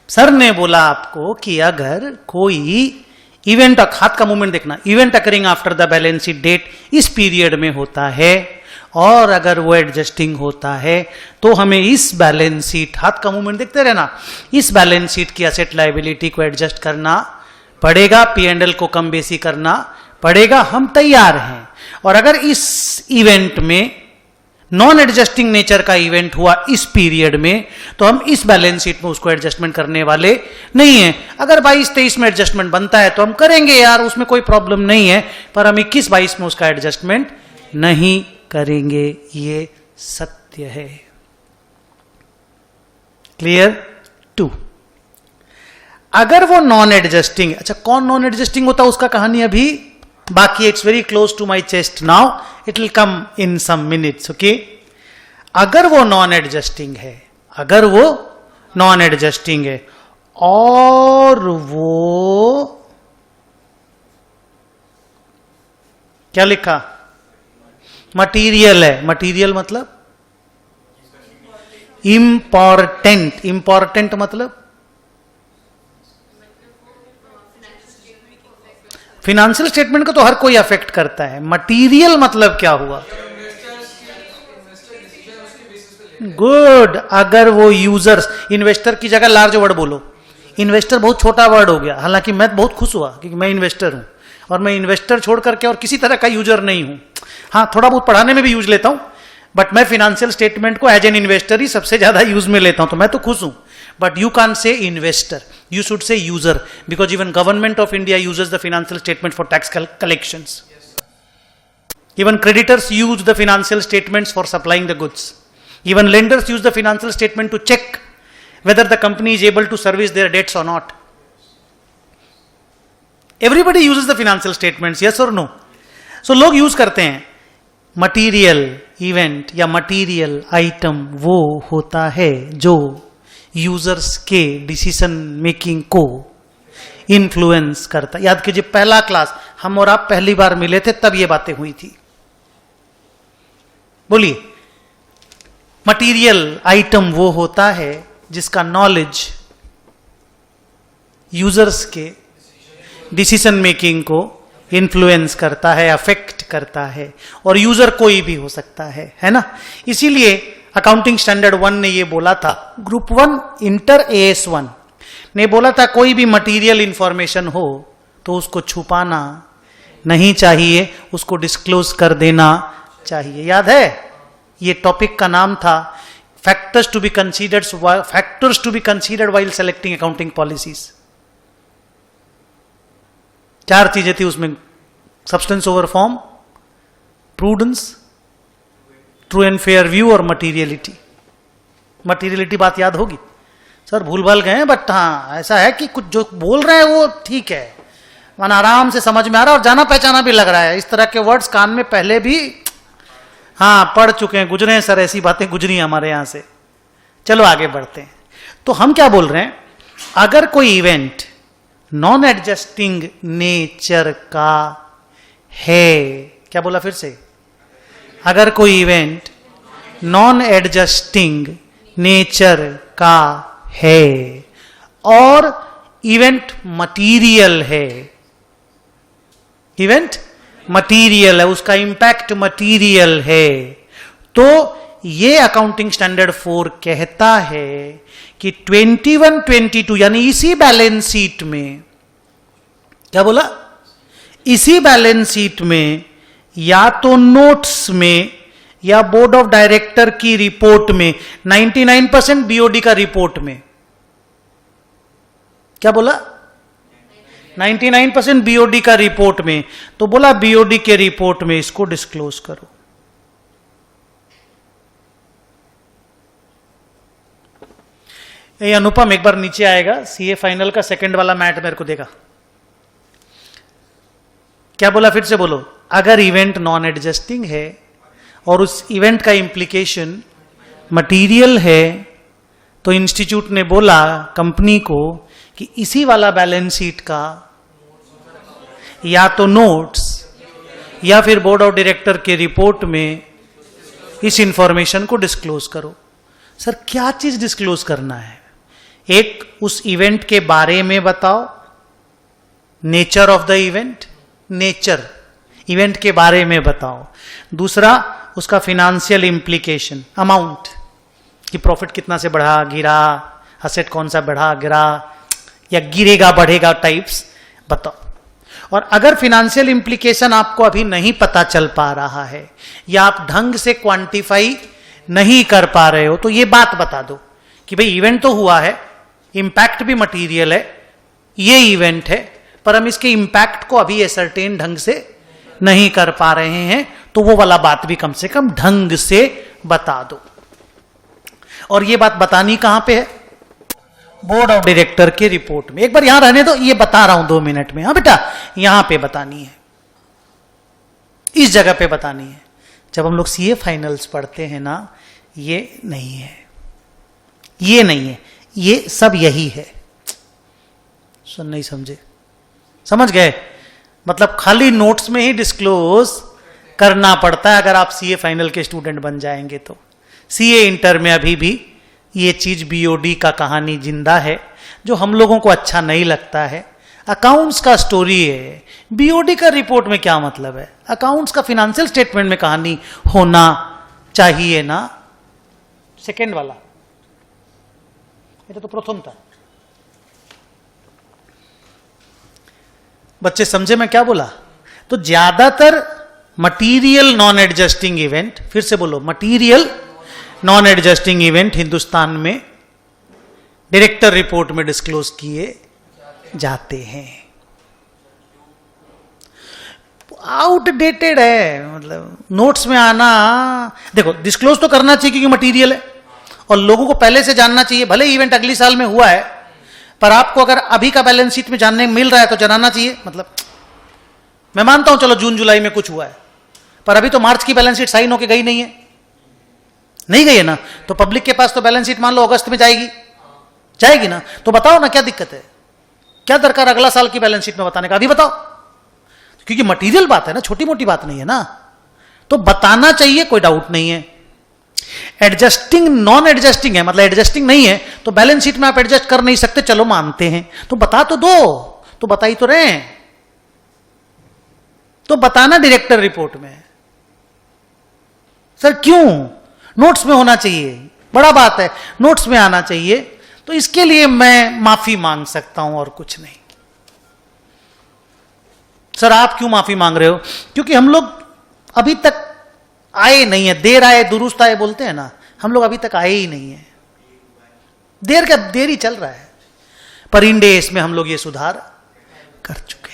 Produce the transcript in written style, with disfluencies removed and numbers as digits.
Sir ने बोला आपको कि अगर कोई इवेंट, हाथ का मूवमेंट देखना, event occurring after the balance sheet date इस पीरियड में होता है और अगर वो एडजस्टिंग होता है तो हमें इस बैलेंस शीट, हाथ का मूवमेंट देखते रहना, इस बैलेंस शीट की असेट लायबिलिटी को एडजस्ट करना पड़ेगा, P&L को कम बेसी करना पड़ेगा, हम तैयार हैं। और अगर इस इवेंट में नॉन एडजस्टिंग नेचर का इवेंट हुआ इस पीरियड में तो हम इस बैलेंस शीट में उसको एडजस्टमेंट करने वाले नहीं है। अगर 22-23 में एडजस्टमेंट बनता है तो हम करेंगे यार, उसमें कोई प्रॉब्लम नहीं है, पर हम 21-22 में उसका एडजस्टमेंट नहीं करेंगे, ये सत्य है। क्लियर? 2, अगर वो नॉन एडजस्टिंग, अच्छा कौन नॉन एडजस्टिंग होता है उसका कहानी अभी बाकी, it's very close to my chest now, it will come in some minutes, okay. अगर वो नॉन एडजस्टिंग है, अगर वो नॉन एडजस्टिंग है और वो क्या लिखा, मटीरियल है, मटीरियल मतलब इंपॉर्टेंट, इंपॉर्टेंट मतलब फिनेंशियल स्टेटमेंट को तो हर कोई अफेक्ट करता है, मटीरियल मतलब क्या हुआ, गुड। अगर वो यूजर्स, इन्वेस्टर की जगह लार्ज वर्ड बोलो, इन्वेस्टर बहुत छोटा वर्ड हो गया, हालांकि मैं बहुत खुश हुआ क्योंकि मैं इन्वेस्टर हूं और मैं इन्वेस्टर छोड़ करके और किसी तरह का यूजर नहीं हूं। हाँ, थोड़ा बहुत पढ़ाने में भी यूज लेता हूं, बट मैं फिनेंशियल स्टेटमेंट को एज एन इन्वेस्टर ही सबसे ज्यादा यूज में लेता हूं, तो मैं तो खुश हूं। But you can't say investor, you should say user, because even government of India uses the financial statement for tax collections. Even creditors use the financial statements for supplying the goods. Even lenders use the financial statement to check whether the company is able to service their debts or not. Everybody uses the financial statements, yes or no? So लोग use करते हैं। Material event या material item वो होता है जो users के decision making को इन्फ्लुएंस करता। याद कीजिए, पहला क्लास हम और आप पहली बार मिले थे तब ये बातें हुई थी। बोलिए, मटीरियल आइटम वो होता है जिसका नॉलेज यूजर्स के डिसीजन मेकिंग को इन्फ्लुएंस करता है, अफेक्ट करता है, और यूजर कोई भी हो सकता है ना। इसीलिए अकाउंटिंग स्टैंडर्ड 1 ने ये बोला था, ग्रुप 1 इंटर AS1 ने बोला था कोई भी मटेरियल इंफॉर्मेशन हो तो उसको छुपाना नहीं चाहिए, उसको डिस्क्लोज कर देना चाहिए। याद है, ये टॉपिक का नाम था factors to be considered while selecting accounting policies. 4 चीजें थी उसमें, substance over form, prudence, true and fair view और मटीरियलिटी। मटीरियलिटी बात याद होगी, सर भूल भाल गए, बट हाँ ऐसा है कि कुछ जो बोल रहे हैं वो ठीक है, मन आराम से समझ में आ रहा है और जाना पहचाना भी लग रहा है। इस तरह के वर्ड्स कान में पहले भी हाँ पढ़ चुके हैं, गुजरे हैं सर, ऐसी बातें गुजरी हमारे यहां से। चलो आगे बढ़ते हैं। तो हम क्या बोल रहे हैं, अगर कोई इवेंट नॉन एडजस्टिंग नेचर का है, क्या बोला फिर से, अगर कोई इवेंट नॉन एडजस्टिंग नेचर का है और इवेंट मटीरियल है, इवेंट मटीरियल है, उसका इंपैक्ट मटीरियल है, तो ये अकाउंटिंग स्टैंडर्ड 4 कहता है कि 21-22 यानी इसी बैलेंस शीट में, क्या बोला, इसी बैलेंस शीट में या तो नोट्स में या बोर्ड ऑफ डायरेक्टर की रिपोर्ट में, 99% बीओडी का रिपोर्ट में, क्या बोला, 99% बीओडी का रिपोर्ट में, तो बोला बीओडी के रिपोर्ट में इसको डिस्क्लोज करो। ये अनुपम एक बार नीचे आएगा, सीए फाइनल का सेकंड वाला मैट मेरे को देगा। क्या बोला, फिर से बोलो, अगर इवेंट नॉन एडजस्टिंग है और उस इवेंट का इंप्लीकेशन मटीरियल है तो इंस्टीट्यूट ने बोला कंपनी को कि इसी वाला बैलेंस शीट का या तो नोट्स या फिर बोर्ड ऑफ डायरेक्टर के रिपोर्ट में इस इंफॉर्मेशन को डिस्क्लोज करो। सर क्या चीज डिस्क्लोज करना है, एक उस इवेंट के बारे में बताओ, nature of the event, nature event के बारे में बताओ। दूसरा उसका फिनेंशियल इम्प्लीकेशन, अमाउंट, कि प्रॉफिट कितना से बढ़ा गिरा, असेट कौन सा बढ़ा गिरा या गिरेगा बढ़ेगा, टाइप्स बताओ। और अगर फिनेंशियल इम्प्लीकेशन आपको अभी नहीं पता चल पा रहा है या आप ढंग से क्वांटिफाई नहीं कर पा रहे हो, तो ये बात बता दो कि भाई इवेंट तो हुआ है, इंपैक्ट भी मटीरियल है, ये इवेंट है, पर हम इसके इंपैक्ट को अभी एसर्टेन ढंग से नहीं कर पा रहे हैं, तो वो वाला बात भी कम से कम ढंग से बता दो। और ये बात बतानी कहां पे है? बोर्ड ऑफ डायरेक्टर के रिपोर्ट में। एक बार यहां रहने दो, ये बता रहा हूं 2 मिनट में। हाँ बेटा, यहां पे बतानी है, इस जगह पे बतानी है। जब हम लोग सीए फाइनल्स पढ़ते हैं ना, ये नहीं है, ये नहीं है, ये सब यही है। सुन नहीं समझे? समझ गए? मतलब खाली नोट्स में ही डिस्क्लोज करना पड़ता है अगर आप सीए फाइनल के स्टूडेंट बन जाएंगे तो। सीए इंटर में अभी भी ये चीज बीओडी का कहानी जिंदा है, जो हम लोगों को अच्छा नहीं लगता है। अकाउंट्स का स्टोरी है, बीओडी का रिपोर्ट में क्या मतलब है? अकाउंट्स का फिनेंशियल स्टेटमेंट में कहानी होना चाहिए ना। सेकेंड वाला, ये तो प्रथम था। बच्चे समझे मैं क्या बोला? तो ज्यादातर मटीरियल नॉन एडजस्टिंग इवेंट, फिर से बोलो, material non adjusting event Hindustan में डायरेक्टर रिपोर्ट में डिस्क्लोज किए जाते हैं। आउटडेटेड है, मतलब नोट्स में आना। देखो, डिस्क्लोज तो करना चाहिए क्योंकि मटीरियल है और लोगों को पहले से जानना चाहिए। भले इवेंट अगली साल में हुआ है, पर आपको अगर अभी का बैलेंस शीट में जानने मिल रहा है तो जनाना चाहिए। मतलब मैं मानता हूं चलो जून जुलाई में कुछ हुआ है, पर अभी तो मार्च की बैलेंस शीट साइन होके गई नहीं है, नहीं गई है ना, तो पब्लिक के पास तो बैलेंस शीट मान लो अगस्त में जाएगी, जाएगी ना। तो बताओ ना क्या दिक्कत है, क्या दरकार अगला साल की बैलेंस शीट में बताने का? अभी बताओ, क्योंकि मटीरियल बात है ना, छोटी मोटी बात नहीं है ना, तो बताना चाहिए, कोई डाउट नहीं है। एडजस्टिंग नॉन एडजस्टिंग है, मतलब एडजस्टिंग नहीं है तो बैलेंस शीट में आप एडजस्ट कर नहीं सकते, चलो मानते हैं, तो बता तो दो, तो बता ही तो रहे हैं, तो बताना डायरेक्टर रिपोर्ट में। सर क्यों? नोट्स में होना चाहिए, बड़ा बात है, नोट्स में आना चाहिए, तो इसके लिए मैं माफी मांग सकता हूं और कुछ नहीं। सर आप क्यों माफी मांग रहे हो? क्योंकि हम लोग अभी तक आए नहीं है, देर आए दुरुस्त आए बोलते हैं ना, हम लोग अभी तक आए ही नहीं है, देर ही चल रहा है, पर इन डेज में हम लोग ये सुधार कर चुके।